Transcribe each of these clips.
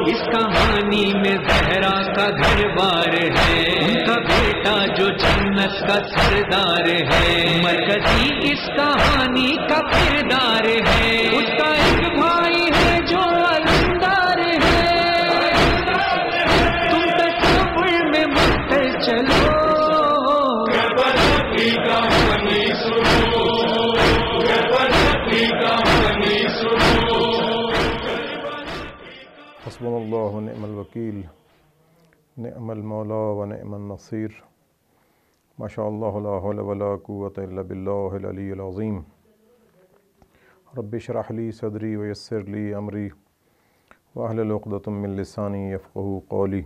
اس کہانی میں زہرا کا گھر بار ہے، ان کا بیٹا جو جنت کا سردار ہے، مرکزی اس کہانی کا کردار ہے، اس کا ایک بھائی ہے جو علمدار ہے، تم تصور میں مت چلو، کربلا کی کہانی سنو، کربلا کی کہانی سنو۔ حسبنا اللہ ونعم الوکیل، نعم المولا ونعم النصیر، ما شاء اللہ لا حول ولا قوة الا باللہ العلی العظیم۔ رب اشرح لی صدری ویسر لی امری واحلل عقدۃ من لسانی یفقہوا قولی۔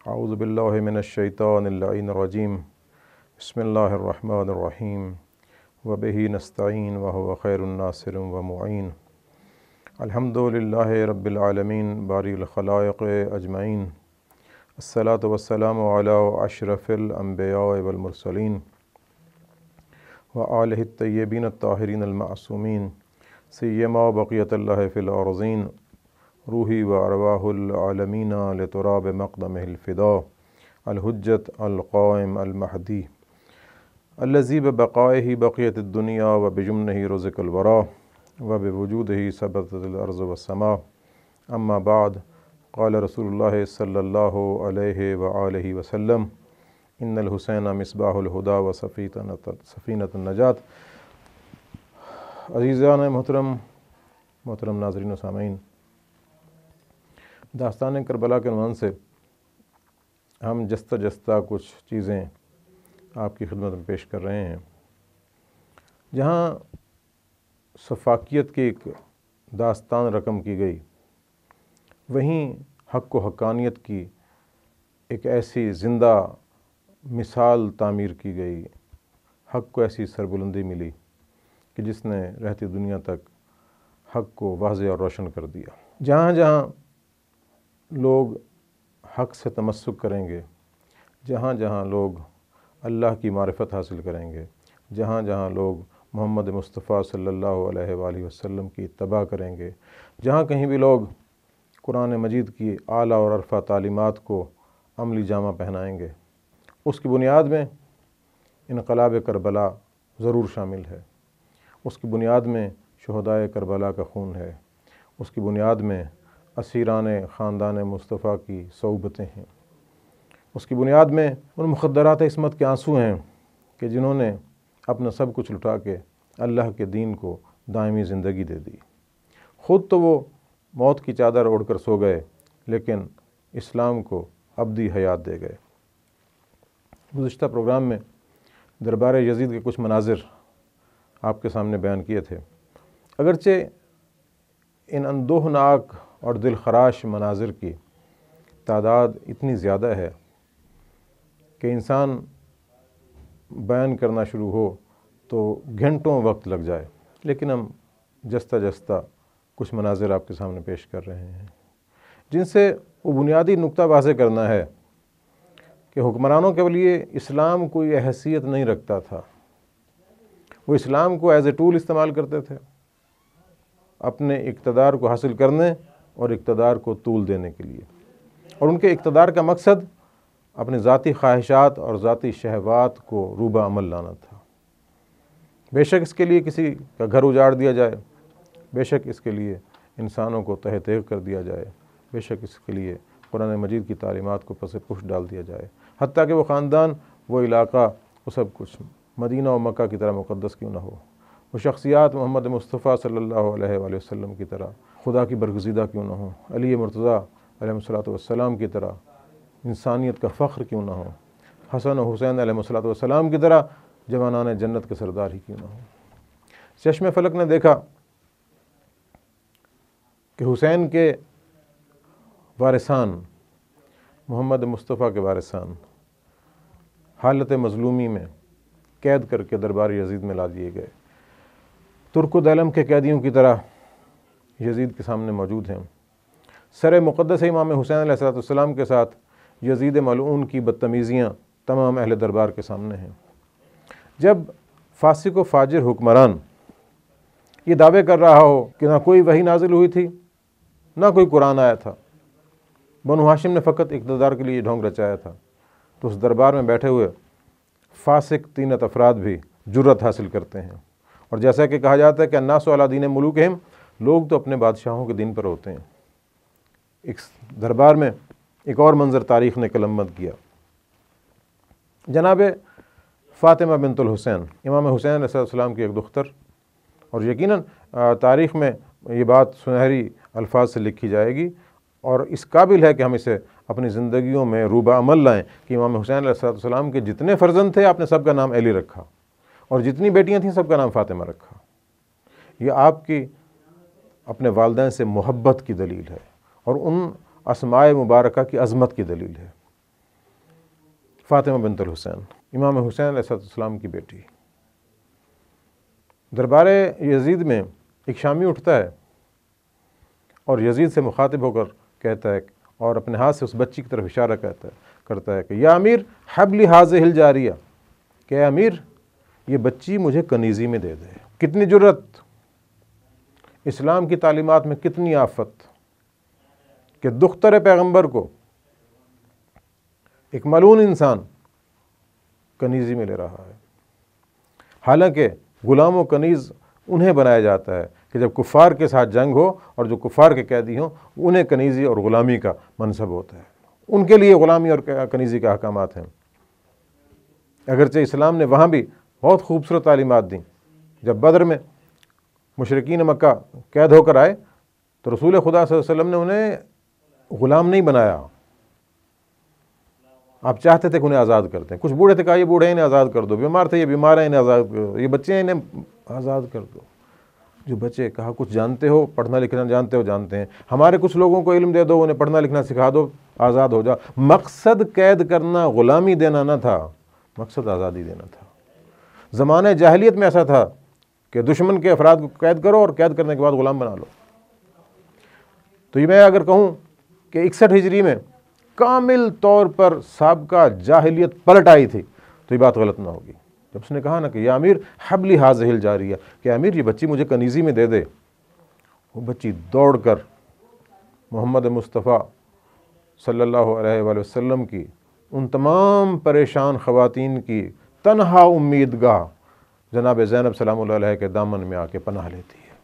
اعوذ باللہ من الشیطان اللعین الرجیم، بسم اللہ الرحمن الرحیم، وبہ نستعین وہو خیر الناصر ومعین۔ الحمد للہ رب العالمین باری الخلائق اجمعین، الصلاۃ والسلام علی اشرف الانبیاء والمرسلین وآلہ الطیبین الطاہرین المعصومین، سیما بقیۃ اللہ فی الارضین، روحی و ارواح العالمین لتراب مقدمہ الفداء، الحجت القائم المہدی الذی ببقائہ بقیت الدنیا و بجمنہ رزق الورا و بوجودہ ثبتت الارض والسماء۔ اما بعد، قال رسول اللہ صلی اللہ علیہ وآلہ وسلم، ان الحسین مصباح الہدیٰ و سفینۃ النجات۔ عزیزان محترم ناظرین و سامعین، داستان کربلا کے عنوان سے ہم جستہ کچھ چیزیں آپ کی خدمت میں پیش کر رہے ہیں۔ جہاں سفاکیت کی ایک داستان رقم کی گئی، وہیں حق و حقانیت کی ایک ایسی زندہ مثال تعمیر کی گئی، حق کو ایسی سربلندی ملی کہ جس نے رہتی دنیا تک حق کو واضح اور روشن کر دیا۔ جہاں جہاں لوگ حق سے تمسک کریں گے، جہاں جہاں لوگ اللہ کی معرفت حاصل کریں گے، جہاں جہاں لوگ محمد مصطفیٰ صلی اللہ علیہ وآلہ وسلم کی اتباع کریں گے، جہاں کہیں بھی لوگ قرآن مجید کی اعلیٰ اور عرفہ تعلیمات کو عملی جامہ پہنائیں گے، اس کی بنیاد میں انقلاب کربلا ضرور شامل ہے، اس کی بنیاد میں شہدائے کربلا کا خون ہے، اس کی بنیاد میں اسیران خاندان مصطفیٰ کی صحبتیں ہیں، اس کی بنیاد میں ان مخدرات عصمت کے آنسو ہیں کہ جنہوں نے اپنا سب کچھ لٹا کے اللہ کے دین کو دائمی زندگی دے دی۔ خود تو وہ موت کی چادر اوڑھ کر سو گئے، لیکن اسلام کو ابدی حیات دے گئے۔ گزشتہ پروگرام میں دربار یزید کے کچھ مناظر آپ کے سامنے بیان کیے تھے۔ اگرچہ ان اندوہناک اور دل خراش مناظر کی تعداد اتنی زیادہ ہے کہ انسان بیان کرنا شروع ہو تو گھنٹوں وقت لگ جائے، لیکن ہم جستہ کچھ مناظر آپ کے سامنے پیش کر رہے ہیں، جن سے وہ بنیادی نقطہ واضح کرنا ہے کہ حکمرانوں کے لیے اسلام کوئی حیثیت نہیں رکھتا تھا۔ وہ اسلام کو ایز اے ٹول استعمال کرتے تھے، اپنے اقتدار کو حاصل کرنے اور اقتدار کو طول دینے کے لیے، اور ان کے اقتدار کا مقصد اپنے ذاتی خواہشات اور ذاتی شہوات کو روبہ عمل لانا تھا۔ بے شک اس کے لیے کسی کا گھر اجاڑ دیا جائے، بے شک اس کے لیے انسانوں کو تہہ تیغ کر دیا جائے، بے شک اس کے لیے قرآن مجید کی تعلیمات کو پس پش ڈال دیا جائے، حتیٰ کہ وہ خاندان، وہ علاقہ، وہ سب کچھ مدینہ و مکہ کی طرح مقدس کیوں نہ ہو، وہ شخصیات محمد مصطفیٰ صلی اللہ علیہ وآلہ وسلم کی طرح خدا کی برگزیدہ کیوں نہ ہو، علی مرتضیٰ علیہ الصلوۃ والسلام کی طرح انسانیت کا فخر کیوں نہ ہو، حسن و حسین علیہ الصلوۃ والسلام کی طرح جوانان جنت کے سردار ہی کیوں نہ ہو۔ چشم فلک نے دیکھا کہ حسین کے وارثان، محمد مصطفیٰ کے وارثان حالت مظلومی میں قید کر کے دربار یزید میں لا دیے گئے، ترک و دیلم کے قیدیوں کی طرح یزید کے سامنے موجود ہیں۔ سر مقدس امام حسین علیہ السلام کے ساتھ یزید ملعون کی بدتمیزیاں تمام اہل دربار کے سامنے ہیں۔ جب فاسق و فاجر حکمران یہ دعوے کر رہا ہو کہ نہ کوئی وحی نازل ہوئی تھی نہ کوئی قرآن آیا تھا، بنو ہاشم نے فقط اقتدار کے لیے ڈھونگ رچایا تھا، تو اس دربار میں بیٹھے ہوئے فاسق طینت افراد بھی جرت حاصل کرتے ہیں. اور جیسا کہ کہا جاتا ہے کہ الناس علی دین ملوکہم، لوگ تو اپنے بادشاہوں کے دین پر ہوتے ہیں. ایک دربار میں ایک اور منظر تاریخ نے قلم بند کیا. جناب فاطمہ بنت الحسین، امام حسین علیہ السلام کی ایک دختر، اور یقیناً تاریخ میں یہ بات سنہری الفاظ سے لکھی جائے گی اور اس قابل ہے کہ ہم اسے اپنی زندگیوں میں روبہ عمل لائیں کہ امام حسین علیہ السلام کے جتنے فرزند تھے آپ نے سب کا نام علی رکھا، اور جتنی بیٹیاں تھیں سب کا نام فاطمہ رکھا. یہ آپ کی اپنے والدین سے محبت کی دلیل ہے اور ان اسماء مبارکہ کی عظمت کی دلیل ہے. فاطمہ بنت الحسین، امام حسین علیہ السلام کی بیٹی. دربار یزید میں ایک شامی اٹھتا ہے اور یزید سے مخاطب ہو کر کہتا ہے اور اپنے ہاتھ سے اس بچی کی طرف اشارہ کرتا ہے کہ یا امیر حبلی ہاذہ الجاریہ، کہ اے امیر یہ بچی مجھے کنیزی میں دے دے. کتنی جرت، اسلام کی تعلیمات میں کتنی آفت کہ دختر پیغمبر کو ایک ملعون انسان کنیزی میں لے رہا ہے. حالانکہ غلام و کنیز انہیں بنایا جاتا ہے کہ جب کفار کے ساتھ جنگ ہو اور جو کفار کے قیدی ہوں انہیں کنیزی اور غلامی کا منصب ہوتا ہے، ان کے لیے غلامی اور کنیزی کے احکامات ہیں. اگرچہ اسلام نے وہاں بھی بہت خوبصورت تعلیمات دیں. جب بدر میں مشرکین مکہ قید ہو کر آئے تو رسول خدا صلی اللہ علیہ وسلم نے انہیں غلام نہیں بنایا، آپ چاہتے تھے کہ انہیں آزاد کرتے ہیں. کچھ بوڑھے تھے، کہا یہ بوڑھے انہیں آزاد کر دو، بیمار تھے یہ بیمار ہیں انہیں آزاد کر دو، یہ بچے ہیں انہیں آزاد کر دو. جو بچے کہا کچھ جانتے ہو، پڑھنا لکھنا جانتے ہیں، ہمارے کچھ لوگوں کو علم دے دو، انہیں پڑھنا لکھنا سکھا دو، آزاد ہو جاؤ. مقصد قید کرنا، غلامی دینا نہ تھا، مقصد آزادی دینا تھا. زمانہ جاہلیت میں ایسا تھا کہ دشمن کے افراد کو قید کرو اور قید کرنے کے بعد غلام بنا لو. تو یہ میں اگر کہوں کہ 61 ہجری میں کامل طور پر سابقہ جاہلیت پلٹ آئی تھی تو یہ بات غلط نہ ہوگی. جب اس نے کہا نا کہ یا امیر حبلی ہاذہ الجاریہ، کہ امیر یہ بچی مجھے کنیزی میں دے دے، وہ بچی دوڑ کر محمد مصطفیٰ صلی اللہ علیہ وآلہ وسلم کی ان تمام پریشان خواتین کی تنہا امیدگاہ جناب زینب سلام اللہ علیہ کے دامن میں آ کے پناہ لیتی ہے.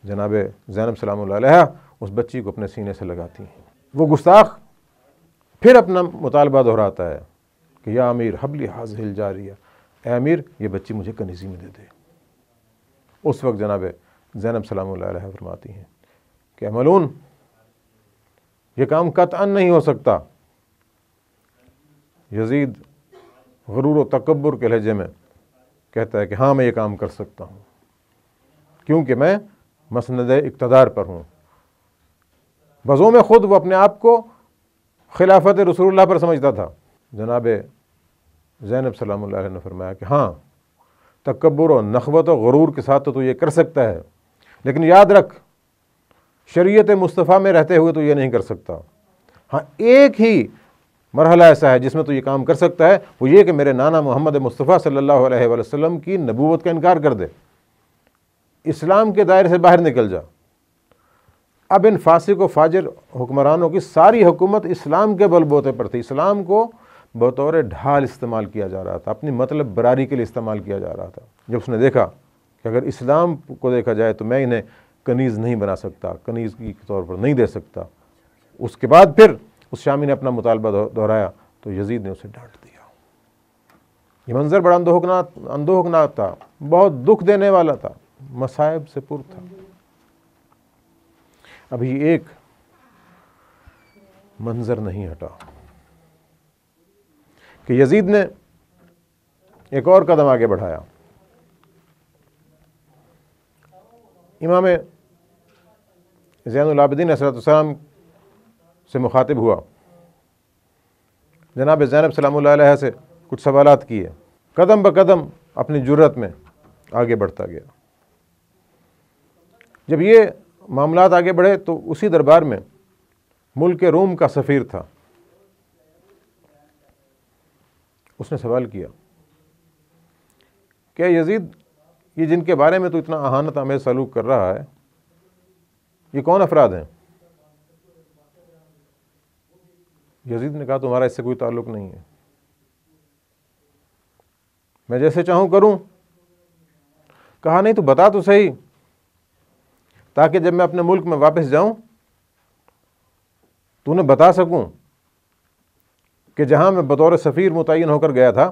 جناب زینب سلام اللہ علیہ اس بچی کو اپنے سینے سے لگاتی ہیں. وہ گستاخ پھر اپنا مطالبہ دہراتا ہے کہ یا امیر حبلی ہاذہ الجاریہ، اے امیر یہ بچی مجھے کنیزی میں دے دے. اس وقت جناب زینب سلام اللہ علیہ فرماتی ہیں کہ ملعون یہ کام قطعاً نہیں ہو سکتا. یزید غرور و تکبر کے لہجے میں کہتا ہے کہ ہاں میں یہ کام کر سکتا ہوں کیونکہ میں مسند اقتدار پر ہوں. بزوم خود وہ اپنے آپ کو خلافت رسول اللہ پر سمجھتا تھا. جناب زینب سلام اللہ علیہ نے فرمایا کہ ہاں تکبر و نخوت و غرور کے ساتھ تو یہ کر سکتا ہے، لیکن یاد رکھ شریعت مصطفیٰ میں رہتے ہوئے تو یہ نہیں کر سکتا. ہاں ایک ہی مرحلہ ایسا ہے جس میں تو یہ کام کر سکتا ہے، وہ یہ کہ میرے نانا محمد مصطفیٰ صلی اللہ علیہ وآلہ وسلم کی نبوت کا انکار کر دے، اسلام کے دائرے سے باہر نکل جا. اب ان فاسق و فاجر حکمرانوں کی ساری حکومت اسلام کے بل بوتے پر تھی. اسلام کو بطور ڈھال استعمال کیا جا رہا تھا، اپنی مطلب براری کے لیے استعمال کیا جا رہا تھا. جب اس نے دیکھا کہ اگر اسلام کو دیکھا جائے تو میں انہیں کنیز نہیں بنا سکتا، کنیز کے طور پر نہیں دے سکتا، اس کے بعد پھر اس شامی نے اپنا مطالبہ دہرایا تو یزید نے اسے ڈانٹ دیا. یہ منظر بڑا اندوہناک تھا، بہت دکھ دینے والا تھا، مصائب سے پر تھا. ابھی ایک منظر نہیں ہٹا کہ یزید نے ایک اور قدم آگے بڑھایا. امام زین العابدین علیہ السلام سے مخاطب ہوا، جناب زینب سلام اللہ علیہ سے کچھ سوالات کیے، قدم بقدم اپنی جرت میں آگے بڑھتا گیا. جب یہ معاملات آگے بڑھے تو اسی دربار میں ملک روم کا سفیر تھا. اس نے سوال کیا کہ یزید یہ جن کے بارے میں تو اتنا اہانت آمیز سلوک کر رہا ہے یہ کون افراد ہیں؟ یزید نے کہا تمہارا اس سے کوئی تعلق نہیں ہے، میں جیسے چاہوں کروں۔ کہا نہیں تو بتا تو صحیح، تاکہ جب میں اپنے ملک میں واپس جاؤں تو انہیں بتا سکوں کہ جہاں میں بطور سفیر متعین ہو کر گیا تھا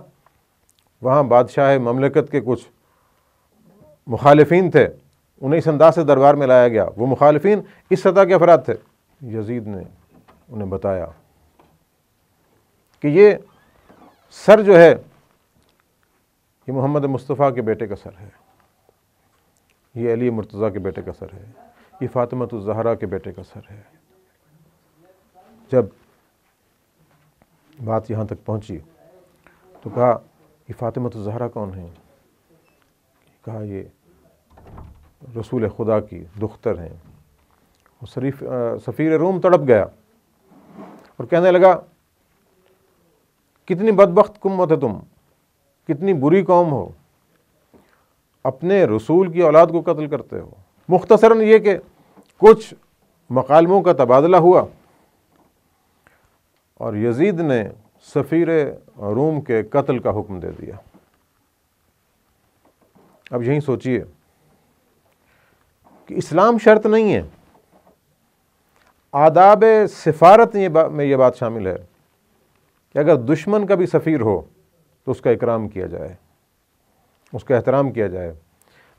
وہاں بادشاہ مملکت کے کچھ مخالفین تھے، انہیں اس انداز سے دربار میں لایا گیا، وہ مخالفین اس سطح کے افراد تھے۔ یزید نے انہیں بتایا کہ یہ سر جو ہے یہ محمد مصطفیٰ کے بیٹے کا سر ہے، یہ علی مرتضیٰ کے بیٹے کا سر ہے، یہ فاطمۃ الزہرا کے بیٹے کا سر ہے۔ جب بات یہاں تک پہنچی تو کہا یہ فاطمۃ الزہرا کون ہیں؟ کہا یہ رسول خدا کی دختر ہیں۔ وہ سفیر روم تڑپ گیا اور کہنے لگا کتنی بدبخت قوم ہے تم، کتنی بری قوم ہو، اپنے رسول کی اولاد کو قتل کرتے ہو۔ مختصراً یہ کہ کچھ مکالموں کا تبادلہ ہوا اور یزید نے سفیر روم کے قتل کا حکم دے دیا۔ اب یہیں سوچئے کہ اسلام شرط نہیں ہے، آداب سفارت میں یہ بات شامل ہے کہ اگر دشمن کا بھی سفیر ہو تو اس کا اکرام کیا جائے، اس کا احترام کیا جائے۔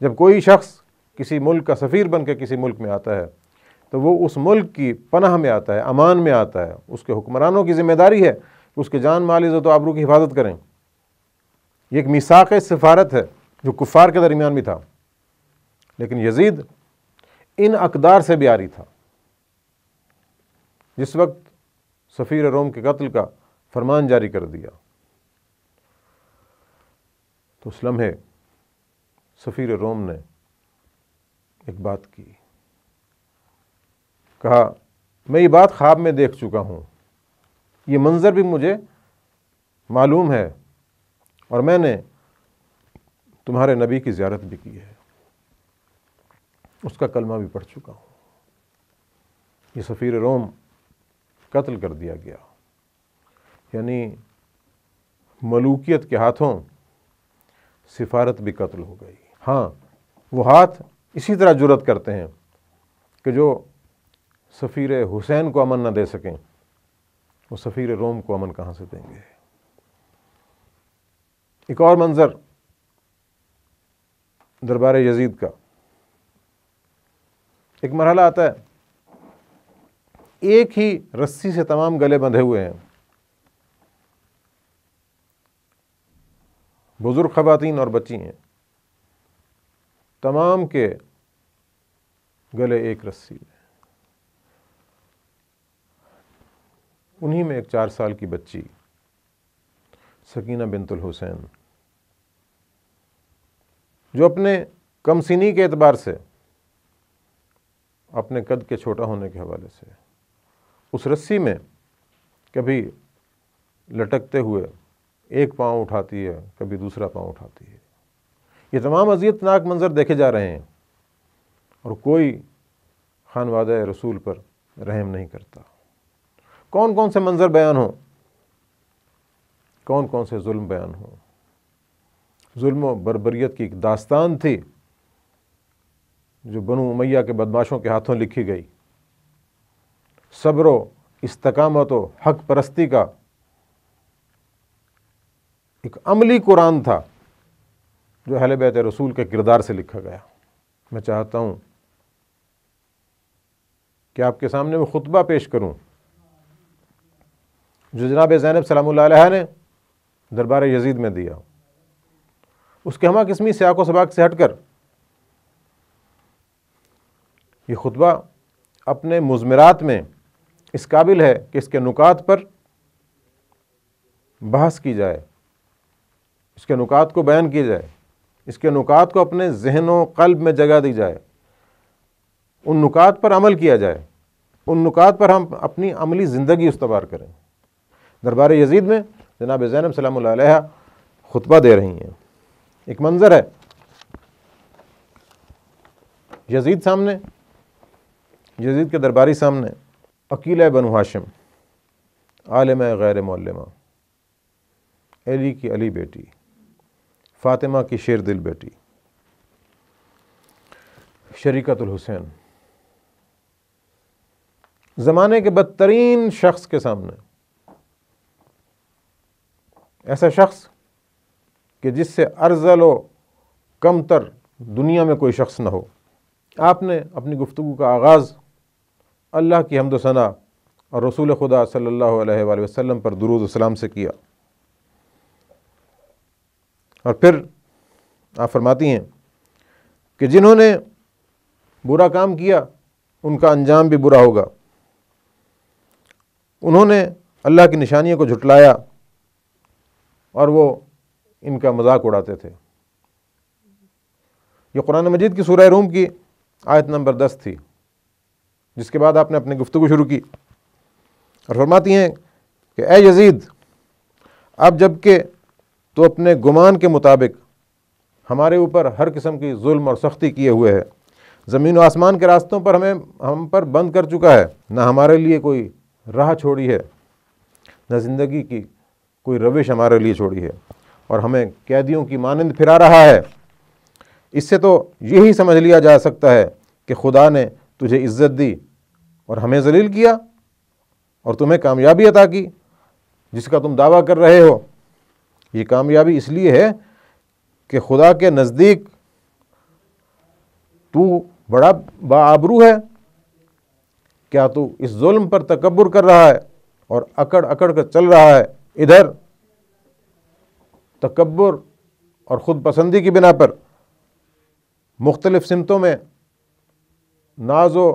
جب کوئی شخص کسی ملک کا سفیر بن کے کسی ملک میں آتا ہے تو وہ اس ملک کی پناہ میں آتا ہے، امان میں آتا ہے، اس کے حکمرانوں کی ذمہ داری ہے کہ اس کے جان مال عزت و آبرو کی حفاظت کریں۔ یہ ایک میثاق سفارت ہے جو کفار کے درمیان بھی تھا، لیکن یزید ان اقدار سے بھی عاری تھا۔ جس وقت سفیر روم کے قتل کا فرمان جاری کر دیا تو اس لمحے سفیر روم نے ایک بات کی، کہا میں یہ بات خواب میں دیکھ چکا ہوں، یہ منظر بھی مجھے معلوم ہے، اور میں نے تمہارے نبی کی زیارت بھی کی ہے، اس کا کلمہ بھی پڑھ چکا ہوں۔ یہ سفیر روم قتل کر دیا گیا، یعنی ملوکیت کے ہاتھوں سفارت بھی قتل ہو گئی۔ ہاں وہ ہاتھ اسی طرح جرأت کرتے ہیں کہ جو سفیر حسین کو امن نہ دے سکیں، وہ سفیر روم کو امن کہاں سے دیں گے؟ ایک اور منظر دربار یزید کا، ایک مرحلہ آتا ہے ایک ہی رسی سے تمام گلے بندھے ہوئے ہیں، بزرگ خواتین اور بچی ہیں، تمام کے گلے ایک رسی میں۔ انہی میں ایک 4 سال کی بچی سکینہ بنت الحسین، جو اپنے کم سنی کے اعتبار سے، اپنے قد کے چھوٹا ہونے کے حوالے سے اس رسی میں کبھی لٹکتے ہوئے ایک پاؤں اٹھاتی ہے، کبھی دوسرا پاؤں اٹھاتی ہے۔ یہ تمام اذیتناک منظر دیکھے جا رہے ہیں اور کوئی خانوادہ رسول پر رحم نہیں کرتا۔ کون کون سے منظر بیان ہوں، کون کون سے ظلم بیان ہوں۔ ظلم و بربریت کی ایک داستان تھی جو بنو امیہ کے بدماشوں کے ہاتھوں لکھی گئی۔ صبر و استقامت و حق پرستی کا ایک عملی قرآن تھا جو اہل بیت رسول کے کردار سے لکھا گیا۔ میں چاہتا ہوں کہ آپ کے سامنے وہ خطبہ پیش کروں جو جناب زینب سلام اللہ علیہ نے دربار یزید میں دیا۔ اس کے ہمہ قسمی سیاق و سباق سے ہٹ کر یہ خطبہ اپنے مضمرات میں اس قابل ہے کہ اس کے نکات پر بحث کی جائے، اس کے نکات کو بیان کیا جائے، اس کے نکات کو اپنے ذہن و قلب میں جگہ دی جائے، ان نکات پر عمل کیا جائے، ان نکات پر ہم اپنی عملی زندگی استوار کریں۔ دربار یزید میں جناب زینب سلام اللہ علیہ خطبہ دے رہی ہیں ایک منظر ہے، یزید سامنے، یزید کے درباری سامنے، عقیلہ بنو ہاشم، عالمہ غیر معلمہ، علی کی علی بیٹی، فاطمہ کی شیر دل بیٹی، شریکت الحسین، زمانے کے بدترین شخص کے سامنے، ایسا شخص کہ جس سے ارذل و کمتر دنیا میں کوئی شخص نہ ہو. آپ نے اپنی گفتگو کا آغاز اللہ کی حمد و ثنا اور رسول خدا صلی اللہ علیہ وآلہ وسلم پر درود و سلام سے کیا، اور پھر آپ فرماتی ہیں کہ جنہوں نے برا کام کیا ان کا انجام بھی برا ہوگا. انہوں نے اللہ کی نشانیوں کو جھٹلایا اور وہ ان کا مذاق اڑاتے تھے. یہ قرآن مجید کی سورہ روم کی آیت نمبر 10 تھی، جس کے بعد آپ نے اپنی گفتگو شروع کی اور فرماتی ہیں کہ اے یزید، اب جب کہ تو اپنے گمان کے مطابق ہمارے اوپر ہر قسم کی ظلم اور سختی کیے ہوئے ہے، زمین و آسمان کے راستوں پر ہم پر بند کر چکا ہے، نہ ہمارے لیے کوئی راہ چھوڑی ہے، نہ زندگی کی کوئی روش ہمارے لیے چھوڑی ہے، اور ہمیں قیدیوں کی مانند پھرا رہا ہے. اس سے تو یہی سمجھ لیا جا سکتا ہے کہ خدا نے تجھے عزت دی اور ہمیں ذلیل کیا اور تمہیں کامیابی عطا کی جس کا تم دعویٰ کر رہے ہو. یہ کامیابی اس لیے ہے کہ خدا کے نزدیک تو بڑا باآبرو ہے. کیا تو اس ظلم پر تکبر کر رہا ہے اور اکڑ اکڑ کر چل رہا ہے؟ ادھر تکبر اور خود پسندی کی بنا پر مختلف سمتوں میں ناز و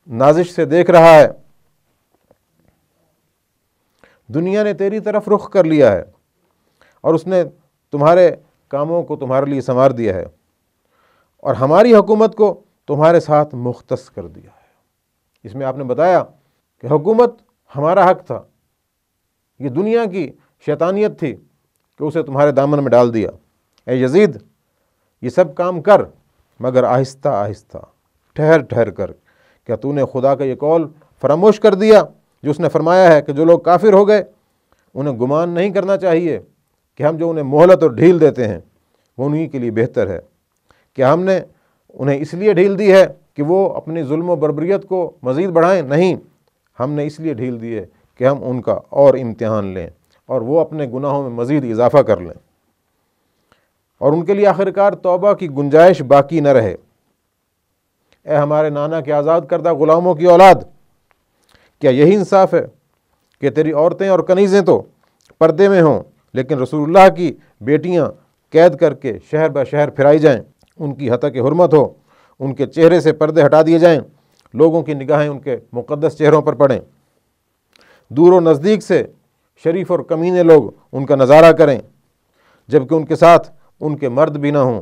نازش سے دیکھ رہا ہے. دنیا نے تیری طرف رخ کر لیا ہے اور اس نے تمہارے کاموں کو تمہارے لیے سنوار دیا ہے اور ہماری حکومت کو تمہارے ساتھ مختص کر دیا ہے. اس میں آپ نے بتایا کہ حکومت ہمارا حق تھا، یہ دنیا کی شیطانیت تھی کہ اسے تمہارے دامن میں ڈال دیا. اے یزید، یہ سب کام کر مگر آہستہ آہستہ، ٹھہر ٹھہر کر. کیا تو نے خدا کا یہ قول فراموش کر دیا جو اس نے فرمایا ہے کہ جو لوگ کافر ہو گئے انہیں گمان نہیں کرنا چاہیے کہ ہم جو انہیں مہلت اور ڈھیل دیتے ہیں وہ انہی کے لیے بہتر ہے. کیا ہم نے انہیں اس لیے ڈھیل دی ہے کہ وہ اپنی ظلم و بربریت کو مزید بڑھائیں؟ نہیں، ہم نے اس لیے ڈھیل دی ہے کہ ہم ان کا اور امتحان لیں اور وہ اپنے گناہوں میں مزید اضافہ کر لیں اور ان کے لیے آخرکار توبہ کی گنجائش باقی نہ رہے. اے ہمارے نانا کے آزاد کردہ غلاموں کی اولاد، کیا یہی انصاف ہے کہ تیری عورتیں اور کنیزیں تو پردے میں ہوں لیکن رسول اللہ کی بیٹیاں قید کر کے شہر بہ شہر پھرائی جائیں، ان کی حتق حرمت ہو، ان کے چہرے سے پردے ہٹا دیے جائیں، لوگوں کی نگاہیں ان کے مقدس چہروں پر پڑیں، دور و نزدیک سے شریف اور کمینے لوگ ان کا نظارہ کریں، جبکہ ان کے ساتھ ان کے مرد بھی نہ ہوں،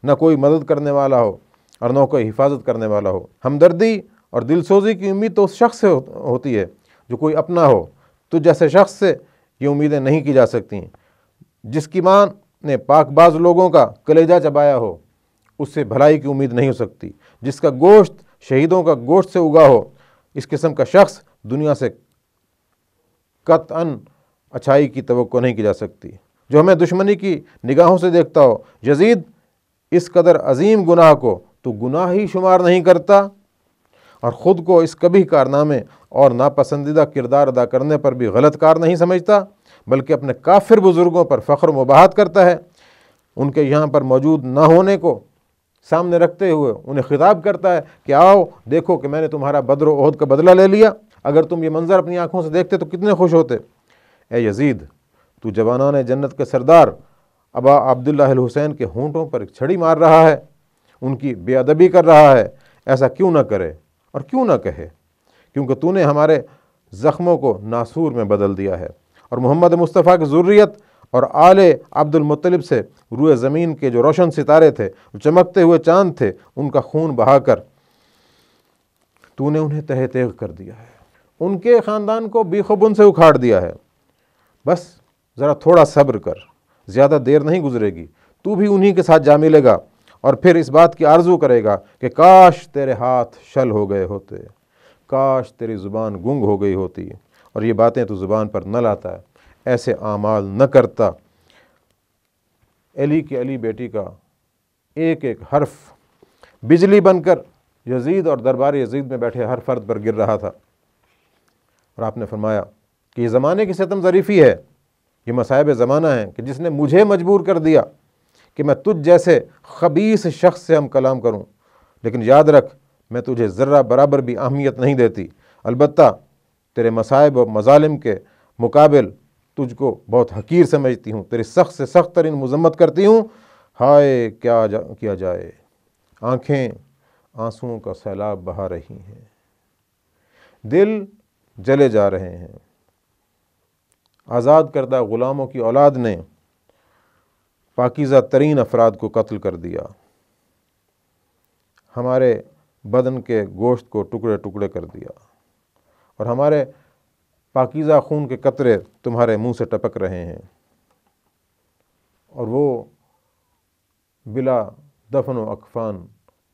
نہ کوئی مدد کرنے والا ہو اور نہ کوئی حفاظت کرنے والا ہو. ہمدردی اور دل سوزی کی امید تو اس شخص سے ہوتی ہے جو کوئی اپنا ہو. تو جیسے شخص سے یہ امیدیں نہیں کی جا سکتی جس کی ماں نے پاک باز لوگوں کا کلیجہ چبایا ہو، اس سے بھلائی کی امید نہیں ہو سکتی. جس کا گوشت شہیدوں کا گوشت سے اگا ہو، اس قسم کا شخص دنیا سے قطعاً اچھائی کی توقع نہیں کی جا سکتی. جو ہمیں دشمنی کی نگاہوں سے دیکھتا ہو، یزید، اس قدر عظیم گناہ کو تو گناہ ہی شمار نہیں کرتا اور خود کو اس کبھی کارنامے اور ناپسندیدہ کردار ادا کرنے پر بھی غلط کار نہیں سمجھتا، بلکہ اپنے کافر بزرگوں پر فخر و مباحت کرتا ہے. ان کے یہاں پر موجود نہ ہونے کو سامنے رکھتے ہوئے انہیں خطاب کرتا ہے کہ آؤ دیکھو کہ میں نے تمہارا بدر و احد کا بدلہ لے لیا. اگر تم یہ منظر اپنی آنکھوں سے دیکھتے تو کتنے خوش ہوتے. اے یزید، تو جوانان جنت کے سردار ابا عبداللہ الحسین کے ہونٹوں پر ایک چھڑی مار رہا ہے، ان کی بے ادبی کر رہا ہے. ایسا کیوں نہ کرے اور کیوں نہ کہے، کیونکہ تو نے ہمارے زخموں کو ناسور میں بدل دیا ہے اور محمد مصطفیٰ کی ذریت اور آل عبد المطلب سے روئے زمین کے جو روشن ستارے تھے، جو چمکتے ہوئے چاند تھے، ان کا خون بہا کر تو نے انہیں تہہ تیغ کر دیا ہے، ان کے خاندان کو بیخبن سے اکھاڑ دیا ہے. بس ذرا تھوڑا صبر کر، زیادہ دیر نہیں گزرے گی، تو بھی انہی کے ساتھ جا ملے گا، اور پھر اس بات کی آرزو کرے گا کہ کاش تیرے ہاتھ شل ہو گئے ہوتے، کاش تیری زبان گنگ ہو گئی ہوتی، اور یہ باتیں تو زبان پر نہ لاتا ہے، ایسے اعمال نہ کرتا۔ علی کی علی بیٹی کا ایک ایک حرف بجلی بن کر یزید اور دربار یزید میں بیٹھے ہر فرد پر گر رہا تھا، اور آپ نے فرمایا کہ یہ زمانے کی ستم ظریفی ہے، یہ مصائب زمانہ ہیں کہ جس نے مجھے مجبور کر دیا کہ میں تجھ جیسے خبیث شخص سے ہم کلام کروں، لیکن یاد رکھ میں تجھے ذرہ برابر بھی اہمیت نہیں دیتی، البتہ تیرے مصائب و مظالم کے مقابل تجھ کو بہت حقیر سمجھتی ہوں، تیری سخت سے سخت ترین مذمت کرتی ہوں۔ ہائے کیا جائے، آنکھیں آنسوؤں کا سیلاب بہا رہی ہیں، دل جلے جا رہے ہیں۔ آزاد کردہ غلاموں کی اولاد نے پاکیزہ ترین افراد کو قتل کر دیا، ہمارے بدن کے گوشت کو ٹکڑے ٹکڑے کر دیا، اور ہمارے پاکیزہ خون کے قطرے تمہارے منہ سے ٹپک رہے ہیں، اور وہ بلا دفن و اکفان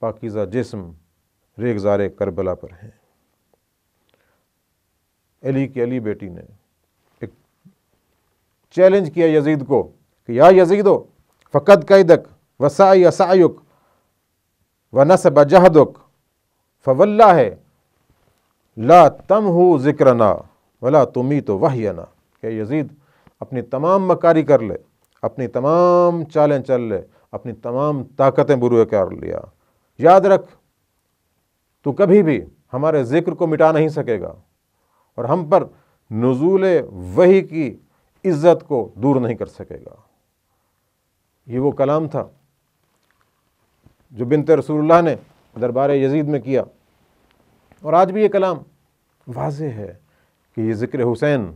پاکیزہ جسم ریگزار کربلا پر ہیں۔ علی کی علی بیٹی نے ایک چیلنج کیا یزید کو کہ یا یزیدو فقد قیدک وسعی سعیک ونصب جہدک فواللہ لا تمحو ذکرنا ولا تمیت وحینا، کہ یزید اپنی تمام مکاری کر لے، اپنی تمام چالیں چل لے، اپنی تمام طاقتیں بروئے کر لیا، یاد رکھ تو کبھی بھی ہمارے ذکر کو مٹا نہیں سکے گا، اور ہم پر نزول وحی کی عزت کو دور نہیں کر سکے گا۔ یہ وہ کلام تھا جو بنت رسول اللہ نے دربار یزید میں کیا، اور آج بھی یہ کلام واضح ہے کہ یہ ذکر حسین،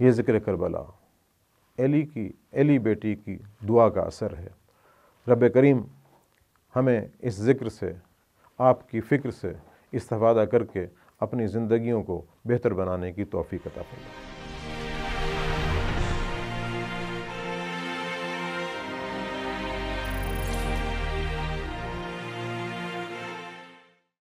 یہ ذکر کربلا علی بیٹی کی دعا کا اثر ہے۔ رب کریم ہمیں اس ذکر سے، آپ کی فکر سے استفادہ کر کے اپنی زندگیوں کو بہتر بنانے کی توفیق عطا فرمائے۔